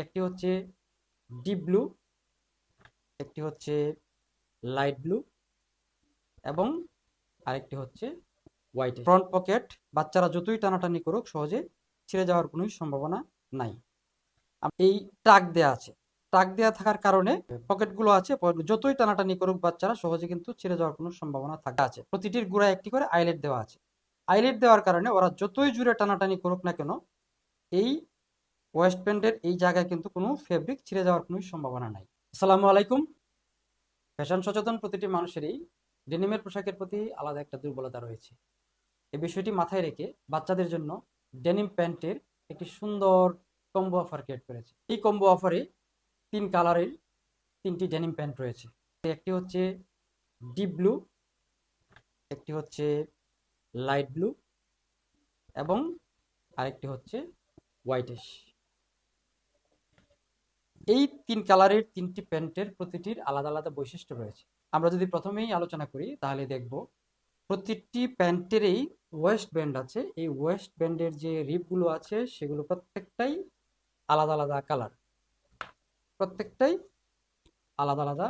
একটি হচ্ছে deep blue, একটি হচ্ছে লাইট ব্লু এবং আরেকটি হচ্ছে হোয়াইট। ফ্রন্ট পকেট বাচ্চারা যতই টানাটানি করুক সহজে ছিঁড়ে যাওয়ার কোনো সম্ভাবনা নাই। এই টাক দেয়া আছে, টাক দেয়া থাকার কারণে পকেটগুলো আছে, যতই টানাটানি করুক বাচ্চারা সহজে কিন্তু ছিঁড়ে যাওয়ার কোনো সম্ভাবনা থাকে আছে। প্রতিটির গোড়ায় একটি করে আইলেট দেওয়া আছে। আইলেট দেওয়ার কারণে ওরা যতই জুড়ে টানাটানি করুক না কেন এই ওয়েস্ট ব্যান্ডের এই জায়গায় কিন্তু কোনো ফেব্রিক ছিঁড়ে যাওয়ার কোনো সম্ভাবনা নাই। আসসালামু আলাইকুম। ফ্যাশন সচেতন প্রতিটি মানুষেরই ডেনিমের পোশাকের প্রতি আলাদা একটা দুর্বলতা রয়েছে। এই বিষয়টি মাথায় রেখে বাচ্চাদের জন্য ডেনিম প্যান্টের একটি সুন্দর কম্বো অফার ক্রিয়েট করেছে। এই কম্বো অফারে 3 কালারের 3টি ডেনিম প্যান্ট রয়েছে। একটি হচ্ছে ডিপ ব্লু, একটি হচ্ছে লাইট ব্লু এবং আরেকটি হচ্ছে হোয়াইটিশ। এই 3 কালারের 3টি প্যান্টের প্রতিটির আলাদা আলাদা বৈশিষ্ট্য রয়েছে। আমরা যদি প্রথমেই আলোচনা করি তাহলে দেখব প্রতিটি প্যান্টেরই ওয়েস্ট ব্যান্ড আছে। এই ওয়েস্ট ব্যান্ডের যে রিপগুলো আছে সেগুলো প্রত্যেকটাই আলাদা আলাদা কালার, প্রত্যেকটাই আলাদা আলাদা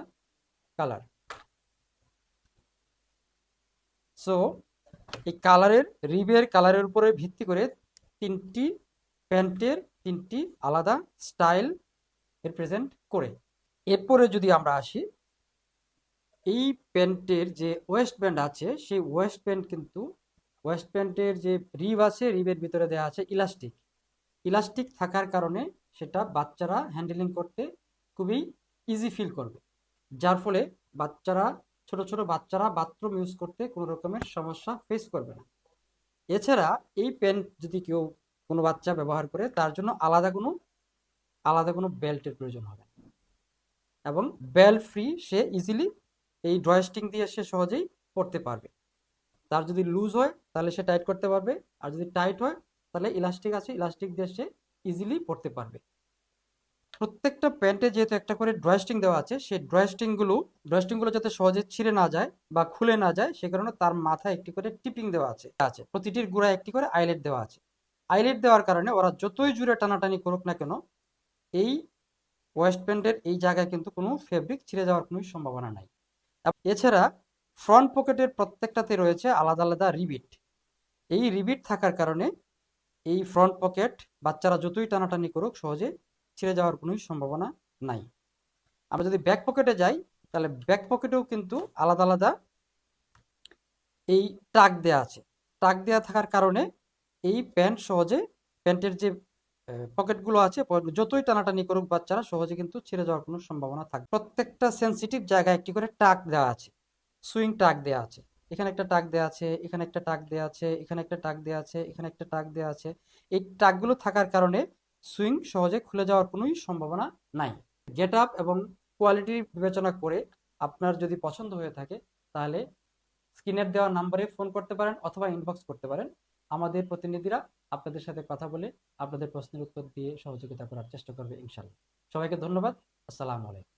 কালার। সো এই কালারের রিবের কালারের উপরে ভিত্তি করে 3টি প্যান্টের 3টি আলাদা স্টাইল রিপ্রেজেন্ট করে। এরপরে যদি আমরা আসি, এই প্যান্টের যে ওয়েস্ট ব্যান্ড আছে সেই ওয়েস্ট ব্যান্ড কিন্তু ওয়েস্ট ব্যান্ডের যে রিব আছে রিবের ভিতরে দেওয়া আছে ইলাস্টিক। ইলাস্টিক থাকার কারণে সেটা বাচ্চারা হ্যান্ডেলিং করতে খুবই ইজি ফিল করবে, যার ফলে বাচ্চারা ছোট ছোট বাচ্চারা বাথরুম ইউজ করতে কোনো রকমের সমস্যা ফেস করবে না। এছাড়া এই প্যান্ট যদি কেউ কোনো বাচ্চা ব্যবহার করে তার জন্য আলাদা কোনো বেল্টের প্রয়োজন হবে না এবং বেল্ট ফ্রি সে ইজিলি এই ড্রয়স্টিং দিয়ে সে সহজেই পড়তে পারবে। তার যদি লুজ হয় তাহলে সে টাইট করতে পারবে, আর যদি টাইট হয় তাহলে ইলাস্টিক আছে, ইলাস্টিক দিয়ে সে ইজিলি পড়তে পারবে। প্রত্যেকটা প্যান্টে যেহেতু একটা করে ড্রয়স্টিং দেওয়া আছে, সেই ড্রয়স্টিংগুলো যাতে সহজে ছিঁড়ে না যায় বা খুলে না যায় সে কারণে তার মাথায় একটি করে টিপিং দেওয়া আছে। প্রতিটির গোড়ায় একটি করে আইলেট দেওয়া আছে। আইলেট দেওয়ার কারণে ওরা যতই জুড়ে টানাটানি করুক না কেন এই ওয়েস্ট ব্যান্ডের এই জায়গায় কিন্তু কোনো ফেব্রিক ছিঁড়ে যাওয়ার কোনো সম্ভাবনা নাই। এছাড়া ফ্রন্ট পকেটের প্রত্যেকটাতে রয়েছে আলাদা আলাদা রিবিট। এই রিবিট থাকার কারণে এই ফ্রন্ট পকেট বাচ্চারা যতই টানাটানি করুক সহজে ছিঁড়ে যাওয়ার কোনো সম্ভাবনা নাই। আমরা যদি ব্যাক পকেটে যাই তাহলে ব্যাক পকেটেও কিন্তু আলাদা আলাদা এই টাক দেয়া আছে। টাক দেয়া থাকার কারণে এই প্যান্টের যে পকেটগুলো আছে যতই টানাটানি করুক বাচ্চারা সহজে কিন্তু ছিঁড়ে যাওয়ার কোনো সম্ভাবনা থাকে। প্রত্যেকটা সেন্সিটিভ জায়গায় একটি করে টাক দেওয়া আছে, সুইং টাক দেওয়া আছে। এখানে একটা টাক দেওয়া আছে, এখানে একটা টাক দেওয়া আছে, এখানে একটা টাক দেওয়া আছে, এখানে একটা টাক দেওয়া আছে। এই টাকগুলো থাকার কারণে সুইং সহজে খুলে যাওয়ার কোনোই সম্ভাবনা নাই। গেট আপ এবং কোয়ালিটি বিবেচনা করে আপনার যদি পছন্দ হয়ে থাকে তাহলে স্ক্রিনের দেওয়া নাম্বারে ফোন করতে পারেন অথবা ইনবক্স করতে পারেন। আমাদের প্রতিনিধিরা আপনাদের সাথে কথা বলে আপনাদের প্রশ্নের উত্তর দিয়ে সহযোগিতা করার চেষ্টা করবে ইনশাল্লাহ। সবাইকে ধন্যবাদ। আসসালামু আলাইকুম।